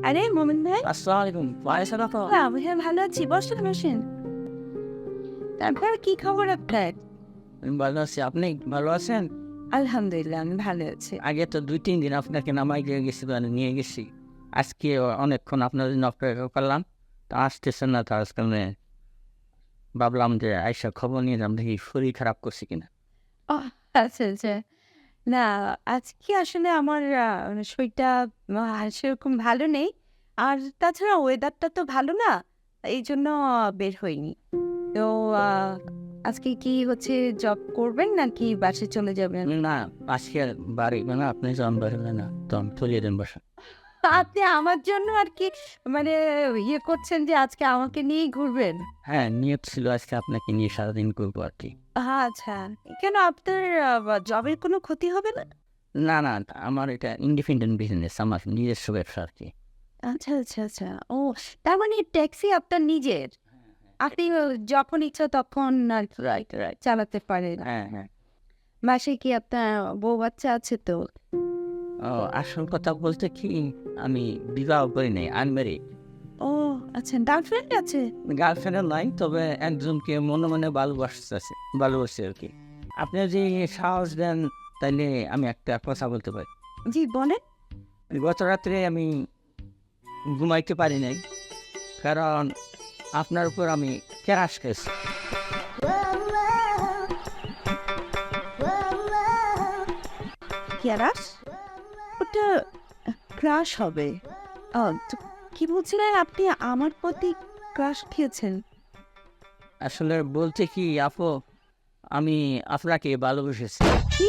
আরে মোমিন ভাই, আসসালামু আলাইকুম। ওয়ালাইকুম আসসালাম। আমি ভালো আছি। বসেন বসেন। তারপর কি খবর আপনার? আমি ভালো আছি। আপনি ভালো আছেন? আলহামদুলিল্লাহ, আমি ভালো আছি। আগে তো ২-৩ দিন আপনাকে নামাই দিয়ে গেছি, মানে নিয়ে গেছি। আজকে অনেকক্ষণ আপনার জন্য অপেক্ষা করলাম। তা আসতেছেন না, তো আজকে ভাবলাম যে আইসা খবর নিয়ে যাম, দেখি শরীর খারাপ করছে কিনা। ও আচ্ছা আচ্ছা। না, আজকে আসলে আমার মানে শরীরটা সেরকম ভালো নেই। আর তাছাড়া ওয়েদারটা তো ভালো না, এই জন্য বের হইনি। তো আহ, আজকে কি হচ্ছে, জব করবেন নাকি বাসে চলে যাবেন? না, আজকে বাড়ি মানে আপনি যান বাড়ি না, তো আমি চলিয়ে দেন বাসা। আপনি আমার জন্য আর কি মানে ইয়ে করছেন যে আজকে আমাকে নিয়েই ঘুরবেন? হ্যাঁ, নিয়ত ছিল আজকে আপনাকে নিয়ে সারাদিন ঘুরবো আর কি। আচ্ছা, কেন আপনার জবের কোনো ক্ষতি হবে না? না না, আমার এটা ইন্ডিপেন্ডেন্ট বিজনেস, আমার নিজস্ব ব্যবসা আর কি। আচ্ছা আচ্ছা আচ্ছা। ও, তার মানে ট্যাক্সি আপনার নিজের, আপনি যখন ইচ্ছা তখন আর কি রাইট রাইট। চালাতে পারেন। হ্যাঁ হ্যাঁ। বাসায় কি আপনার বউ বাচ্চা আছে তো? ও, আসল কথা বলতে কি, আমি বিবাহ করি নাই, আনম্যারিড। ও আচ্ছা, গার্লফ্রেন্ড আছে? গার্লফ্রেন্ডও নাই, তবে একজনকে মনে মনে ভালোবাসি আর কি। আপনি যদি সাহস দেন তাইলে আমি একটা কথা বলতে পারি। জি বলেন। গত রাত্রে আমি ঘুমাইতে পারি নাই, কারণ আপনার উপর আমি ক্রাশ খেয়েছি। ক্রাশ? ওটা ক্রাশ হবে? তো কি বলছিলেন আপনি আমার প্রতি ক্রাশ খেয়েছেন? আসলে বলতে কি আপু, আমি আপনাকে ভালোবেসেছি। কি?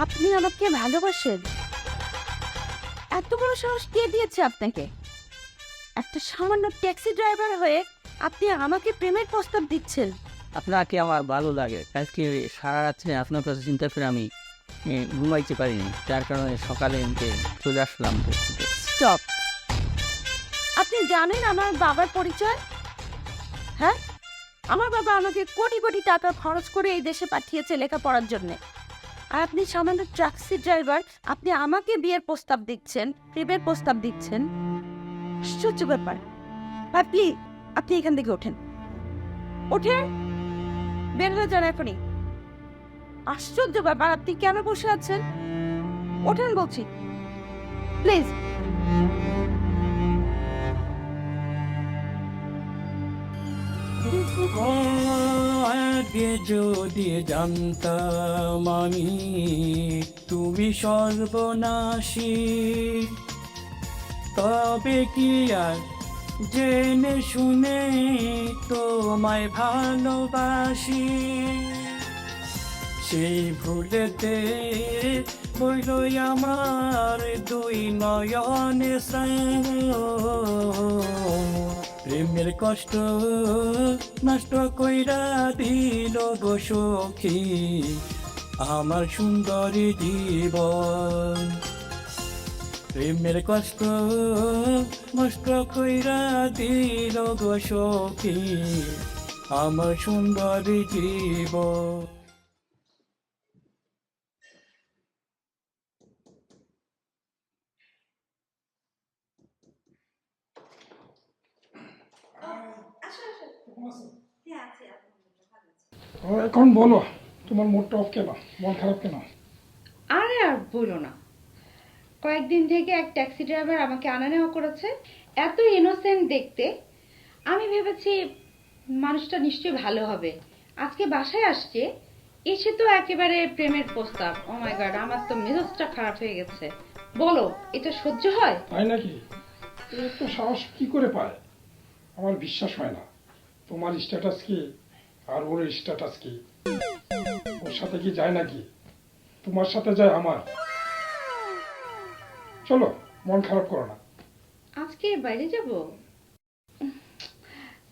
আপনি আমাকে ভালোবাসেন? এত বড় সাহস কে দিয়েছে আপনাকে? একটা সামান্য ট্যাক্সি ড্রাইভার হয়ে আপনি আমাকে প্রেমের প্রস্তাব দিচ্ছেন? আপনাকে আমার ভালো লাগে, কালকে সারা রাত্রে আপনার কথা চিন্তা করে আমি ঘুমাইতে পারিনি, যার কারণে সকালে চলে আসলাম দেখতে। স্টপ। আপনি জানেন আমার বাবার পরিচয়? হ্যাঁ, আমার বাবা আমাকে কোটি কোটি টাকা খরচ করে এই দেশে পাঠিয়েছে লেখাপড়ার জন্য। আর আপনি সামান্য ট্যাক্সি ড্রাইভার, আপনি আমাকে বিয়ের প্রস্তাব দিচ্ছেন, প্রেমের প্রস্তাব দিচ্ছেন? আশ্চর্য ব্যাপার। আপনি আপনি এখান থেকে ওঠেন, ওঠেন, বের হয়ে যান এখনই। আশ্চর্য ব্যাপার, আপনি কেন বসে আছেন? ওঠেন বলছি, প্লিজ। আগে যদি জানতাম আমি তুমি সর্বনাশী, তবে কি আর জেনে শুনে তোমায় ভালোবাসি। সেই ভুলেতে বইল আমার দুই নয়নে প্রেমের কষ্ট নষ্ট কইরা দিল গো সখী আমার সুন্দরী জীবন। প্রেমের কষ্ট নষ্ট কইরা দিল গো সখী আমার সুন্দরী জীবন। এখন বলো, তোমার মুডটা অফ কেন? মন খারাপ কেন? আরে আর বলো না, কয়েকদিন থেকে এক ট্যাক্সি ড্রাইভার আমাকে আনা নেওয়া করেছে। এত ইনোসেন্ট দেখতে, আমি ভেবেছি মানুষটা নিশ্চয়ই ভালো হবে। আজকে বাসায় আসছে, এসে তো একেবারে প্রেমের প্রস্তাব। ও মাই গড, আমার তো মেজাজটা খারাপ হয়ে গেছে। বলো, এটা সহ্য হয়? তাই নাকি? এত সাহস কি করে পায়? আমার বিশ্বাস হয় না। তোমার স্ট্যাটাস কি আর ওর স্ট্যাটাস কি? ওর সাথে কি যায় নাকি? তোমার সাথে যায় আমার। চলো, মন খারাপ করো না। আজকে বাইরে যাব,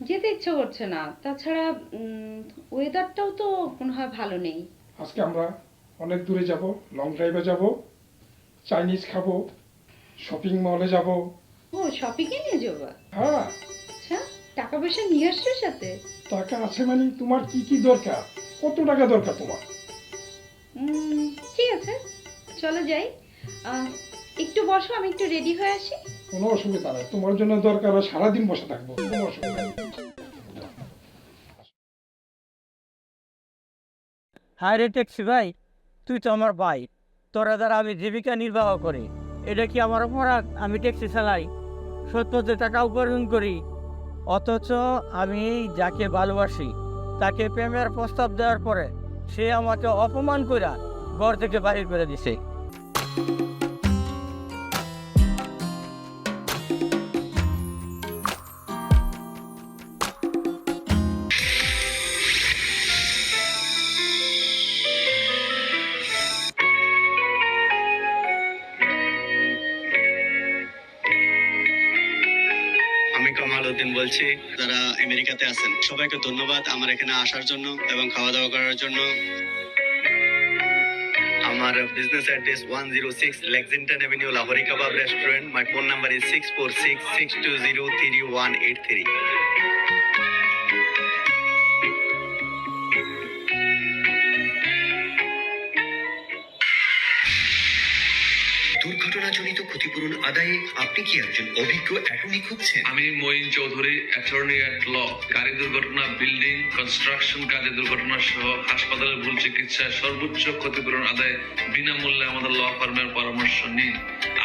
যেতে ইচ্ছে করছে না। তাছাড়া ওয়েদারটাও তো মনে হয় ভালো নেই। আজকে আমরা অনেক দূরে যাব, লং ড্রাইভে যাব, চাইনিজ খাবো, শপিং মলে যাব। ও, শপিং এ নিয়ে যাবা? হ্যাঁ। আচ্ছা, টাকা পয়সা নিয়ে আসছো সাথে? টাকা আছে মানে তোমার কি কি দরকার? কত টাকা দরকার তোমার? ঠিক আছে, চলে যাই। একটু বসো, আমি একটু রেডি হয়ে আসি। কোনো অসুবিধা নেই, তোমার জন্য দরকার হয় সারাদিন বসে থাকবো, কোনো অসুবিধা নেই। হায় রে ট্যাক্সি ভাই, তুই তো আমার ভাই, তোরা দ্বারা আমি জীবিকা নির্বাহ করি। এটা কি আমার অপরাধ? আমি ট্যাক্সি চালাই, সত্যতে টাকা উপার্জন করি, অথচ আমি যাকে ভালোবাসি তাকে প্রেমের প্রস্তাব দেওয়ার পরে সে আমাকে অপমান কইরা ঘর থেকে বাহির করে দিছে। আমি কামাল উদ্দিন বলছি। যারা আমেরিকাতে আছেন সবাইকে ধন্যবাদ আমার এখানে আসার জন্য এবং খাওয়া দাওয়া করার জন্য। আমার business address 106 Lexington avenue Lahori Kabab restaurant. My phone number is 6466203183। দুর্ঘটনাজনিত ক্ষতিপূরণ আদায়ে আপনি কি একজন অভিজ্ঞ অ্যাটর্নি খুঁজছেন? আমি Moin Chowdhury, attorney at law. গাড়ি দুর্ঘটনা, বিল্ডিং কনস্ট্রাকশন কাজে দুর্ঘটনা সহ হাসপাতালের ভুল চিকিৎসায় সর্বোচ্চ ক্ষতিপূরণ আদায় বিনামূল্যে আমাদের ল ফার্মের পরামর্শ নিন।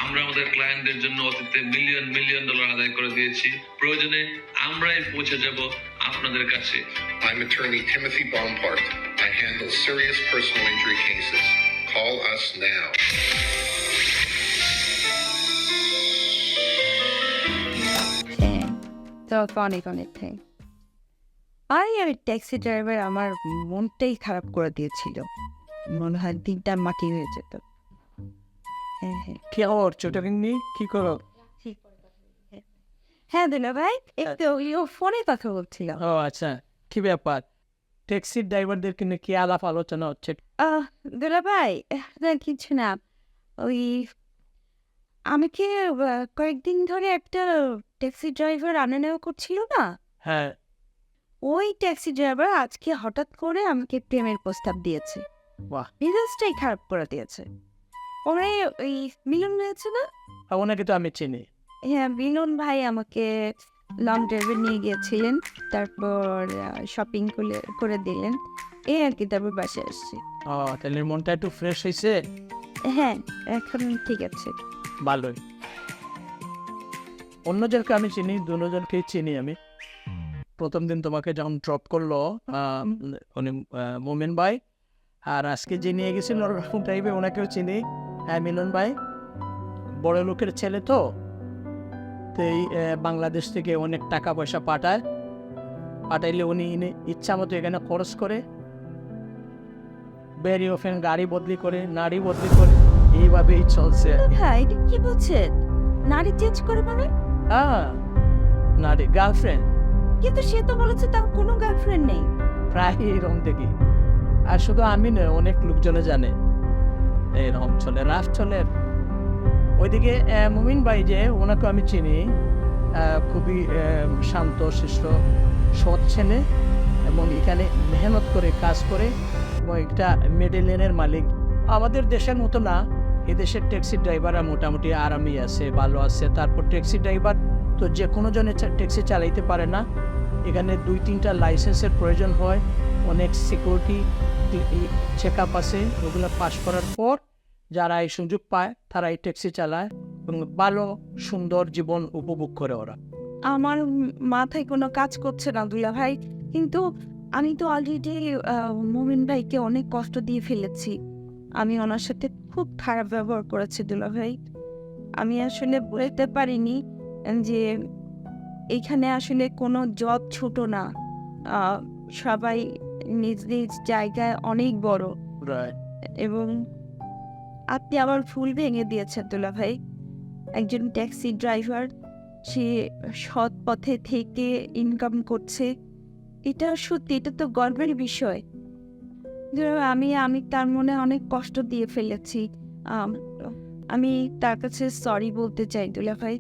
আমরা আমাদের ক্লায়েন্টদের জন্য অতীতে মিলিয়ন মিলিয়ন ডলার আদায় করে দিয়েছি। প্রয়োজনে আমরাই পৌঁছে যাব আপনাদের কাছে। I'm attorney Timothy Bompart. I handle serious personal injury cases. Call us now. তো অনেক অনেক থ্যাংক। আর ট্যাক্সি ড্রাইভার আমার মনটাই খারাপ করে দিয়েছিল, মনে হয় দিনটা মাটি হয়ে যেত। হ্যাঁ হ্যাঁ কি খবর ছোটকিন্নি, কি করো? হ্যাঁ দুলা ভাই, একটু ফোনে কথা বলছিলাম। ও আচ্ছা, কি ব্যাপার? ট্যাক্সির ড্রাইভারদেরকে নিয়ে কি আলাপ আলোচনা হচ্ছে? দুলা ভাই কিছু না, ওই আমাকে কয়েকদিন ধরে একটা ট্যাক্সি ড্রাইভার আনা নেওয়া করছিল না, হ্যাঁ, ওই ট্যাক্সি ড্রাইভার আজকে হঠাৎ করে আমাকে প্রেমের প্রস্তাব দিয়েছে। বাহ। মেজাজটাই খারাপ করে দিয়েছে। ওনাই ওই মিলন রয়েছে না, ওনাকে তো আমি চিনি। হ্যাঁ মিলন ভাই আমাকে লং ড্রাইভে নিয়ে গিয়েছিলেন, তারপর শপিং করে দিলেন, এই আর কি, তারপর বাসে আসছি। ও, তাহলে মনটা একটু ফ্রেশ হয়েছে? হ্যাঁ এখন ঠিক আছে। ভালোই। অন্যজনকে আমি চিনি, দুজনকেই চিনি আমি। প্রথম দিন তোমাকে যখন ড্রপ করলো উনি মোমেন ভাই, আর আজকে যে নিয়ে গেছিল টাইপে ওনাকেও চিনি। হ্যাঁ মিলন ভাই বড় লোকের ছেলে তো, এই বাংলাদেশ থেকে অনেক টাকা পয়সা পাঠাইলে উনি ইচ্ছা মতো এখানে খরচ করে, ভেরি অফেন গাড়ি বদলি করে, নারী বদলি করে, এইভাবেই চলছে। হ্যাঁ এটা কি বলছেন, নারী চেঞ্জ করে মানে? হ্যাঁ, নারী গার্লফ্রেন্ড, কিন্তু সে তো বলেছে তার কোনো গার্লফ্রেন্ড নেই। প্রায় এরকম দেখি। আর শুধু আমি নয়, অনেক লোকজনে জানে এরকম চলে, রাস চলে। ওইদিকে মুমিন ভাই যে, ওনাকে আমি চিনি, খুবই শান্ত শিষ্ট সৎ ছেলে, এবং এখানে মেহনত করে কাজ করে, এবং একটা মেডেলিয়ানের মালিক। আমাদের দেশের মতো না, এদেশের ট্যাক্সি ড্রাইভাররা মোটামুটি আরামই আছে, ভালো আছে। তারপর ট্যাক্সি ড্রাইভার তো যে কোনো জনে ট্যাক্সি চালাইতে পারে না, এখানে 2-3টা লাইসেন্সের প্রয়োজন হয়, অনেক সিকিউরিটি চেক আপ আছে, ওগুলো পাস করার পর যারা এই সুযোগ পায় তারা এই ট্যাক্সি চালায় এবং ভালো সুন্দর জীবন উপভোগ করে ওরা। আমার মাথায় কোনো কাজ করছে না দুলা ভাই, কিন্তু আমি তো অলরেডি মোমিন ভাইকে অনেক কষ্ট দিয়ে ফেলেছি। আমি ওনার সাথে খুব খারাপ ব্যবহার করেছি দুলা ভাই। আমি আসলে বলতে পারিনি যে এইখানে আসলে কোনো জব ছোট না, সবাই নিজ নিজ জায়গায় অনেক বড়, এবং আপনি আমার ফুল ভেঙে দিয়েছেন দুলা ভাই। একজন ট্যাক্সি ড্রাইভার, সে সৎ পথে থেকে ইনকাম করছে, এটা সত্যি, এটা তো গর্বের বিষয়। আমি তার মনে অনেক কষ্ট দিয়ে ফেলেছি। আমি তার কাছে সরি বলতে চাই দুলা ভাই।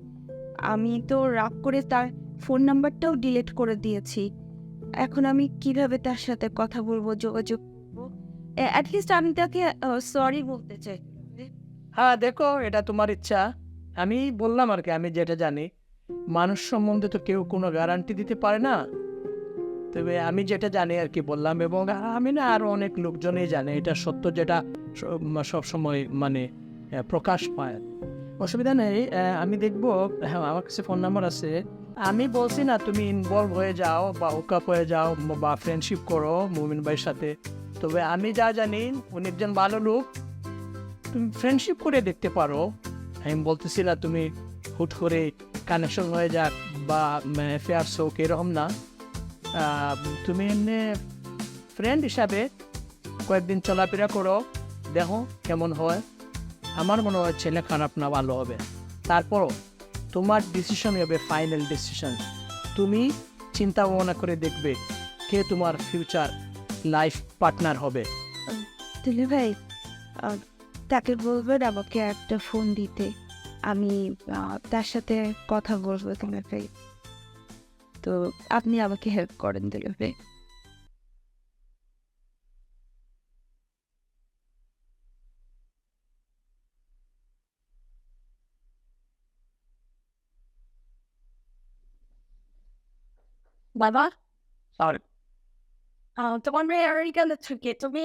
আমি তো রাগ করে তার ফোন নাম্বারটাও ডিলিট করে দিয়েছি। এখন আমি কিভাবে তার সাথে কথা বলবো, যোগাযোগ করবো? অ্যাটলিস্ট আমি তাকে সরি বলতে চাই। হ্যাঁ দেখো, এটা তোমার ইচ্ছা। আমি বললাম আর কি, আমি যেটা জানি, মানুষ সম্বন্ধে তো কেউ কোনো গ্যারান্টি দিতে পারে না। তবে আমি যেটা জানি আর কি বললাম, এবং আমি না আরও অনেক লোকজনই জানে এটা সত্য, যেটা সবসময় মানে প্রকাশ পায়। অসুবিধা নেই, আমি দেখবো। হ্যাঁ, আমার কাছে ফোন নাম্বার আছে। আমি বলছি না তুমি ইনভলভ হয়ে যাও বা হুকআপ হয়ে যাও বা ফ্রেন্ডশিপ করো মুমিন ভাইয়ের সাথে। তবে আমি যা জানি উনি একজন ভালো লোক, তুমি ফ্রেন্ডশিপ করে দেখতে পারো। আমি বলতেছি না তুমি হুট করে কানেকশন হয়ে যাক বা অ্যাফেয়ার্স হোক, এরকম না। তুমি এমনি ফ্রেন্ড হিসাবে কয়েকদিন চলাফেরা করো, দেখো কেমন হয়। আমার মনে হয় ছেলে খারাপ না, ভালো হবে। তারপরও তোমার ডিসিশনই হবে ফাইনাল ডিসিশন। তুমি চিন্তা ভাবনা করে দেখবে কে তোমার ফিউচার লাইফ পার্টনার হবে। দুলে ভাই, তাকে বলবেন আমাকে একটা ফোন দিতে, আমি তার সাথে কথা বলবো দুলে ভাই। তো আপনি আমাকে হেল্প করেন দুলে ভাই। বাবা, আর তোমার মেয়ে আমেরিকান থেকে, তুমি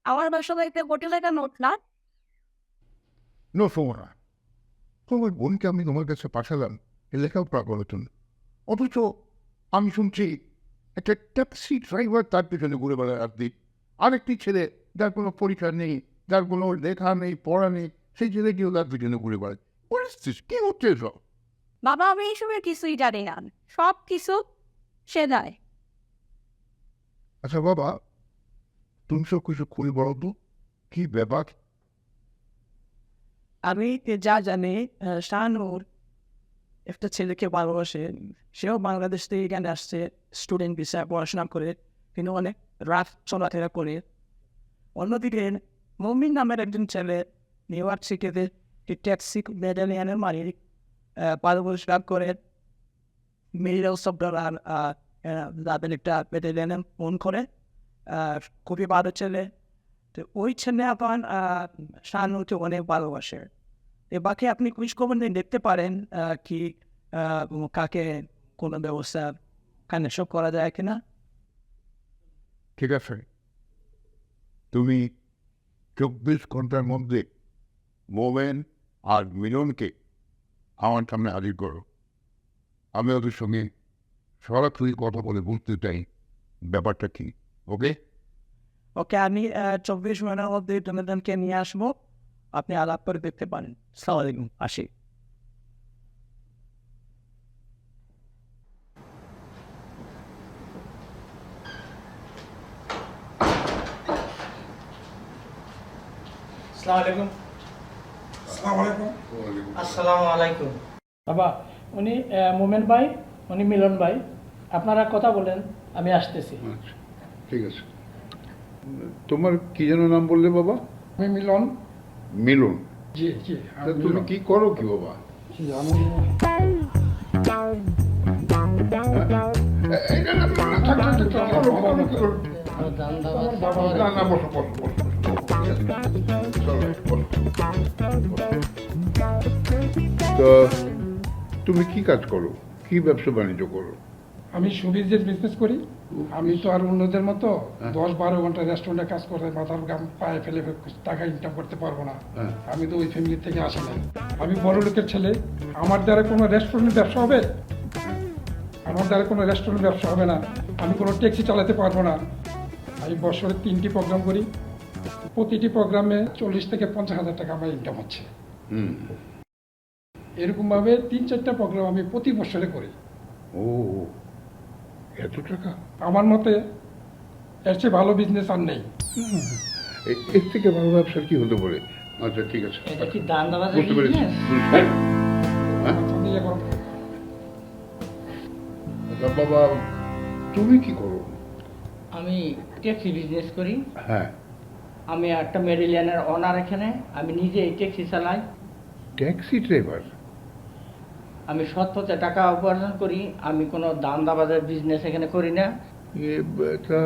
আমার বাসায় একটা হোটেলে কেন উঠলা? নো সোমনা, তোমার বোনকে আমি তোমার কাছে পাঠালাম এ লেখাপড়া করার জন্য, অথচ আমি শুনছি একটা ট্যাক্সি ড্রাইভার তার পেছনে ঘুরে বেড়ায় আর দিন। আরেকটি ছেলে যার কোনো পরীক্ষা নেই, যার কোনো লেখা নেই, পড়া নেই, সেই ছেলেটিও তার পেছনে ঘুরে বেড়ায়। কি হচ্ছে এসব? বাবা, আমি এইসবের কিছুই জানি না, সব কিছু সে দেয়। আচ্ছা বাবা, তুমি সব কিছু খুলে বলো তো, কি ব্যাপার? আমি যা জানি, শাহানুর একটা ছেলেকে ভালোবাসে। সেও বাংলাদেশ থেকে এখানে আসছে স্টুডেন্ট ভিসায় পড়াশোনা করে, কিন্তু অনেক রাত চলাফেরা করে। অন্যদিকে মমিন নামের একজন ছেলে নিউ ইয়র্ক সিটিতে ট্যাক্সি মেডালিয়ানের মালিক, পড়াশোনা করে মিডিয়াল সফটওয়্যার আর তাদের একটা মেডালিয়ানের ফোন করে। খুবই ভালো ছেলে। তো ওই ছেলে এখন শাহানুরকে অনেক ভালোবাসে। এ বাকি আপনি খোঁজ খবর নিয়ে দেখতে পারেন কি কাকে কোনো ব্যবস্থা কানেকশন করা যায় কিনা। ঠিক আছে, তুমি 24 ঘন্টার মধ্যে মোমেন আর মিলনকে আমার সামনে হাজির করো। আমি ওদের সঙ্গে সরাসরি কথা বলে বুঝতে চাই ব্যাপারটা কি। ওকে ওকে, আমি 24 ঘন্টার মধ্যে জনগণকে নিয়ে আসবো, আপনি আলাপ করে দেখতে পারেন। সালাম আলাইকুম, আসি। আসসালামু আলাইকুম। বাবা, উনি মোমেন ভাই, উনি মিলন ভাই, আপনারা কথা বলেন, আমি আসতেছি। আচ্ছা ঠিক আছে। তোমার কি যেন নাম বললে বাবা? আমি মিলন। মিলন? জি জি, তা তুমি কি করো কি বাবা? আমি না না, বসো বসো বসো। তো তুমি কি কাজ করো, কি ব্যবসা বাণিজ্য করো? আমি সুবিজের বিজনেস করি। আমি তো আর অন্যদের মতো 10-12 ঘন্টা রেস্টুরেন্টে কাজ করে মাথার গাম পায়ে ফেলে টাকা ইনকাম করতে পারবো না। আমি তো ওই ফ্যামিলি থেকে আসি না। আমি বড় লোকের ছেলে, আমার দ্বারা কোনো রেস্টুরেন্ট ব্যবসা হবে? আমার দ্বারা কোনো রেস্টুরেন্ট ব্যবসা হবে না। আমি কোনো ট্যাক্সি চালাতে পারবো না। আমি বছরে 3টি প্রোগ্রাম করি, প্রতিটি প্রোগ্রামে 40 থেকে 50 হাজার টাকা আমার ইনকাম হচ্ছে। এরকমভাবে 3-4টা প্রোগ্রাম আমি প্রতি বছরে করি। ও, এত টাকা! আমার মতে এর চেয়ে ভালো বিজনেস আর নেই। এর থেকে ভালো ব্যবসা কি হতে পারে? আচ্ছা ঠিক আছে, এটা কি দান্দাবাজের বুঝতে পেরেছি। business? আপনি এখন আচ্ছা বাবা, তুমি কি করো? আমি ট্যাক্সি বিজনেস করি। হ্যাঁ, আমি একটা মেডিলিয়ানের ওনার এখানে, আমি নিজে এই ট্যাক্সি চালাই। Taxi driver? আমি সৎ পথে টাকা উপার্জন করি, আমি কোনো দান্দাবাজের বিজনেস এখানে করি না। তা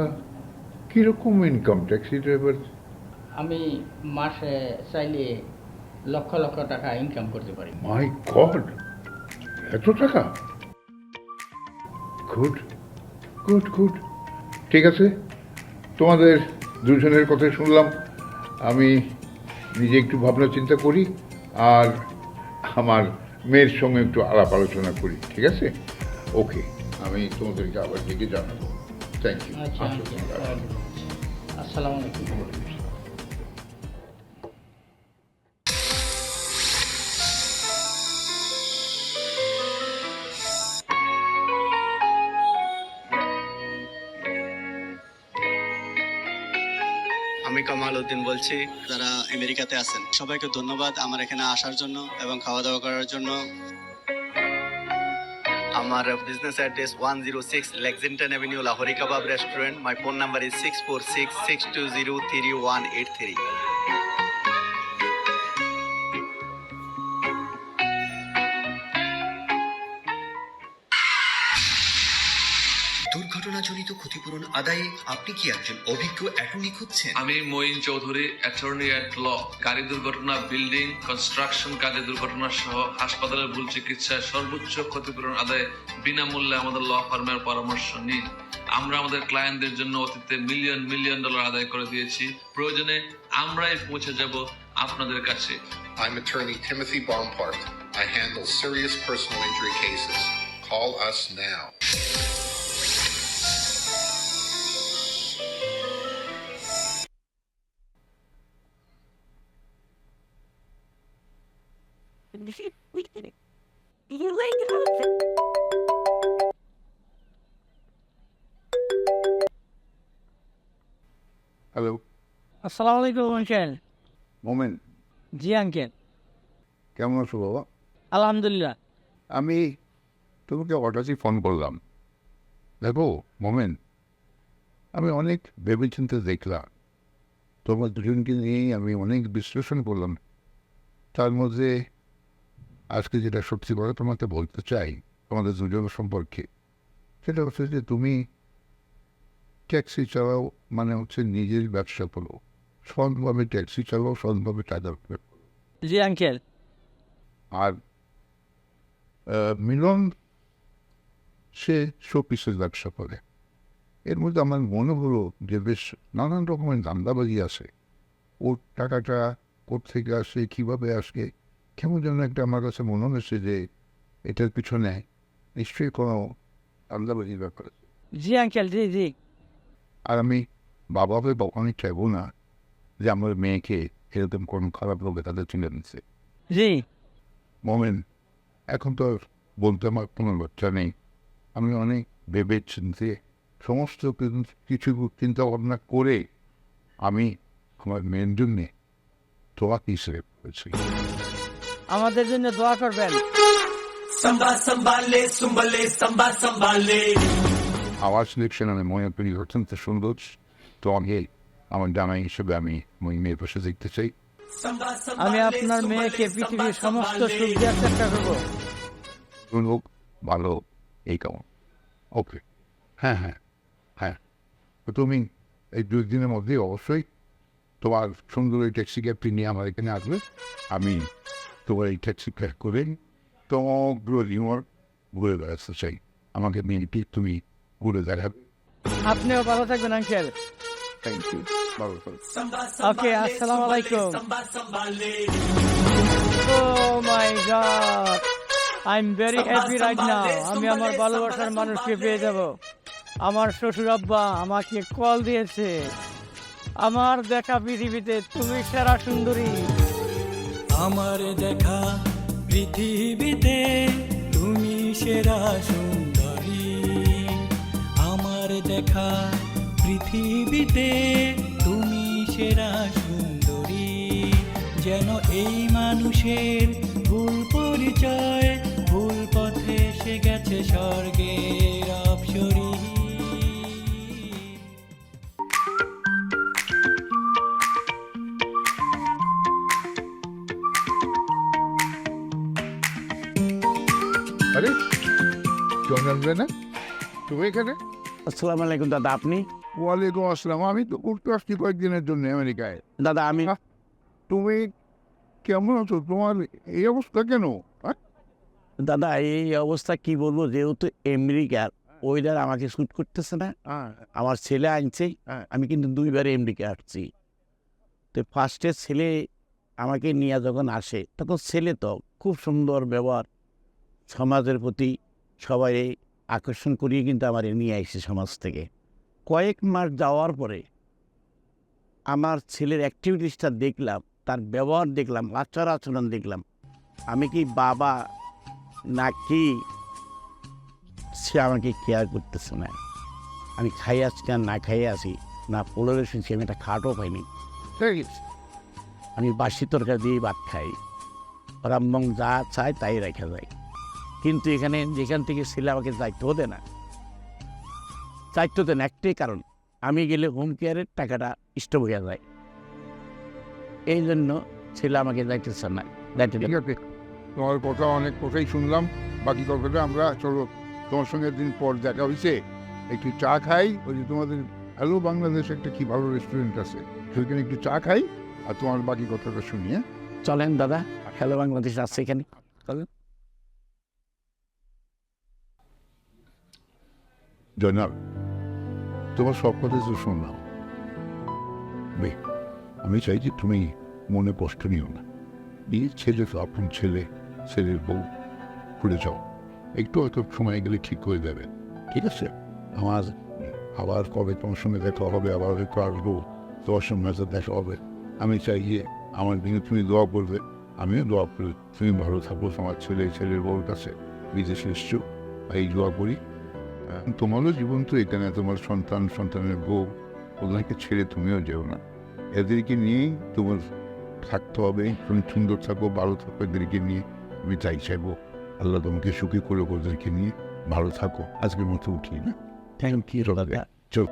কিরকম ইনকাম ট্যাক্সি ড্রাইভার? আমি মাসে চাইলে লক্ষ লক্ষ টাকা ইনকাম করতে পারি। মাই গড, এত টাকা! গুড গুড গুড, ঠিক আছে, তোমাদের দুজনের কথা শুনলাম। আমি নিজে একটু ভাবনা চিন্তা করি আর আমার মেয়ের সঙ্গে একটু আলাপ আলোচনা করি, ঠিক আছে? ওকে, আমি তোমাদেরকে আবার ডেকে জানাবো। Thank you. আচ্ছা, আসসালামু আলাইকুম। আমি কামাল উদ্দিন বলছি। যারা আমেরিকাতে আছেন সবাইকে ধন্যবাদ আমার এখানে আসার জন্য এবং খাওয়া দাওয়া করার জন্য। আমার business address 106 Lexington avenue, Lahori Kabab restaurant. My phone number is 6466203183। দুর্ঘটনাজনিত ক্ষতিপূরণ আদায়ে আপনি কি একজন অভিজ্ঞ অ্যাটর্নি খুঁজছেন? আমি Moin Chowdhury, attorney at law. গাড়ি দুর্ঘটনা, বিল্ডিং কনস্ট্রাকশন কাজে দুর্ঘটনা সহ হাসপাতালের ভুল চিকিৎসায় সর্বোচ্চ ক্ষতিপূরণ আদায়ে বিনামূল্যে আমাদের ল ফার্মের পরামর্শ নিন। আমরা আমাদের ক্লায়েন্টদের জন্য অতীতে মিলিয়ন মিলিয়ন ডলার আদায় করে দিয়েছি। প্রয়োজনে আমরাই পৌঁছে যাব আপনাদের কাছে। I'm attorney Timothy Bompart. I handle serious personal injury cases. Call us now. Hello আসসালামু আলাইকুম আঙ্কেল। মোমেন, জি আঙ্কেল। কেমন আছো বাবা? আলহামদুলিল্লাহ। আমি তোমাকে হঠাৎই ফোন করলাম। দেখো মোমেন, আমি অনেক ভেবেচিন্তে দেখলাম, তোমার দুজনকে নিয়েই আমি অনেক বিশ্লেষণ করলাম। তার মধ্যে আজকে যেটা সত্যি করে তোমাকে বলতে চাই তোমাদের দুজনের সম্পর্কে, সেটা হচ্ছে যে তুমি ট্যাক্সি চালাও, মানে হচ্ছে নিজের ব্যবসা করো, সৎভাবে ট্যাক্সি চালাও, সৎভাবে টাকা করো। জি আঙ্কেল। আর মিলন সে শোপিসের ব্যবসা করে। এর মধ্যে আমার মনে হলো যে বেশ নানান রকমের ধান্দাবাজি আছে। ওর টাকাটা কোত্থেকে আসে, কীভাবে আসে, কেমন যেন একটা আমার কাছে মনে হচ্ছে যে এটার পিছনে নিশ্চয়ই কোনো ধান্দাবাজির ব্যাপার আছে। জি আঙ্কেল, জি জি। আর আমি বাবাকে কখনই চাইবো না যে আমার মেয়েকে এরকম কোনো খারাপ লোকে তাদের চিনে নিচ্ছে। জি মোমেন, এখন তো আর বলতে আমার কোনো লজ্জা নেই। আমি অনেক ভেবে চিনতে সমস্ত কিছু চিন্তা ভাবনা করে আমি আমার মেয়ের জন্যে দোয়া হিসেবে করেছি। আমাদের জন্য দোয়া করবেন। আওয়াজ সিলেকশন আমি মনে করি অত্যন্ত সুন্দর। তো আমি আমার জামাই হিসেবে আমি ওই মেয়ের পাশে দেখতে চাই। আমি আপনার মেয়েকে পৃথিবীর সমস্ত সুখ দেওয়ার চেষ্টা করবো। হোক ভালো, এই কেমন? ওকে, হ্যাঁ হ্যাঁ হ্যাঁ, তো তুমি এই 2 দিনের মধ্যেই অবশ্যই তোমার সুন্দর এই ট্যাক্সি ক্যাবটি নিয়ে আমার এখানে আসবে। আমি তোমার এই ট্যাক্সি ক্যাব করে সমগ্র রিমোট ঘুরে বেড়াতে চাই। আমাকে মেয়েটি তুমি ঘুরে দেখাবে। আপনিও ভালো থাকবেন আঙ্কেল। থ্যাংক ইউ, ভালো থাকবে। ওকে, আসসালামু আলাইকুম। Oh my God, I'm very happy right now. আমি আমার ভালোবাসার মানুষকে পেয়ে যাব। আমার শ্বশুর আব্বা আমাকে কল দিয়েছে। আমার দেখা পৃথিবীতে তুমি সেরা সুন্দরী। আমার দেখা পৃথিবীতে তুমি সেরা সুন্দরী। আমার দেখা পৃথিবীতে তুমি সেরা সুন্দরী। যেন এই মানুষের ভুল পরিচয়, ভুল পথে এসে গেছে স্বর্গের অপ্সরী। আরে জনাবে না তুমি এখানে? আসসালামু আলাইকুম দাদা। আপনি? ওয়ালাইকুম আসসালাম। আমি তো ঘুরতে আসছি কয়েকদিনের জন্য আমেরিকায়। দাদা আমি তুমি কেমন আছো? তোমার এই অবস্থা কেন? হ্যাঁ? দাদা এই অবস্থা কি বলবো, যেহেতু আমেরিকার ওয়েদার আমাকে শ্যুট করতেছে না। আমার ছেলে আনছে, আমি কিন্তু 2 বার আমেরিকা আসছি। তো ফার্স্টে ছেলে আমাকে নিয়ে যখন আসে তখন ছেলে তো খুব সুন্দর ব্যবহার, সমাজের প্রতি সবাই আকর্ষণ করিয়ে কিন্তু আমার নিয়ে আসছে সমাজ থেকে। কয়েক মাস যাওয়ার পরে আমার ছেলের অ্যাক্টিভিটিসটা দেখলাম, তার ব্যবহার দেখলাম, আচার আচরণ দেখলাম। আমি কি বাবা নাকি সে আমাকে কেয়ার করতেছে না। আমি খাই আসছি আর না খাইয়ে আসি না, পোলারে শুনছি আমি একটা খাটও পাইনি। আমি বাসি তরকারি দিয়ে ভাত খাই, ওরা মং যা চায় তাই রেখা যায়। কিন্তু এখানে যেখান থেকে ছেলে আমাকে দায়িত্ব দেয় না, দায়িত্ব দেন একটাই কারণ, আমি গেলে হোম কেয়ারের টাকাটা স্টপ হয়ে যায়। এই জন্য ছেলে আমাকে দায়িত্ব না। ঠিক আছে, তোমার কথা অনেক কথাই শুনলাম, বাকি কথাটা আমরা চলো তোমার সঙ্গে একদিন পর দেখা হয়েছে, একটু চা খাই। ওই যে তোমাদের হ্যালো বাংলাদেশ একটা কি ভালো রেস্টুরেন্ট আছে, সেখানে একটু চা খাই আর তোমার বাকি কথাটা শুনি। হ্যাঁ চলেন দাদা, হ্যালো বাংলাদেশ আছে এখানে, চলেন। জয়নাল, তোমার সব কথা তো শুনলাম, বেশ আমি চাই যে তুমি মনে কষ্ট নিও না। বিয়ের ছেলে তো আপন ছেলে, ছেলের বউ, ভুলে যাও। একটু হয়তো সময় গেলে ঠিক হয়ে যাবে, ঠিক আছে? আমার আবার কবে তোমার সঙ্গে দেখা হবে, আবার হয়তো আসবো, তোমার সঙ্গে হয়তো দেখা হবে। আমি চাই যে আমার দিনে তুমি দোয়া করবে, আমিও দোয়া করি তুমি ভালো থাকো, তোমার ছেলের বউর কাছে বিদেশে এসছো, এই দোয়া করি। তোমারও জীবন তো এখানে, তোমার সন্তানের বউ, ওদেরকে ছেড়ে তুমিও যেও না। এদেরকে নিয়েই তোমার থাকতে হবে, তুমি সুন্দর থাকো, ভালো থাকো, এদেরকে নিয়ে আমি তাই চাইবো। আল্লাহ তোমাকে সুখী করে ওদেরকে নিয়ে ভালো থাকো। আজকের মতো উঠি না? থ্যাংক ইউ দাদা। চল।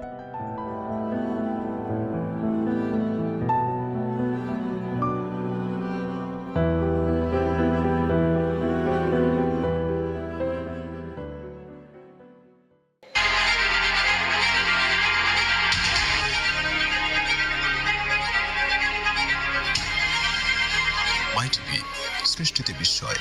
মাই টিভি, সৃষ্টিতে বিস্ময়।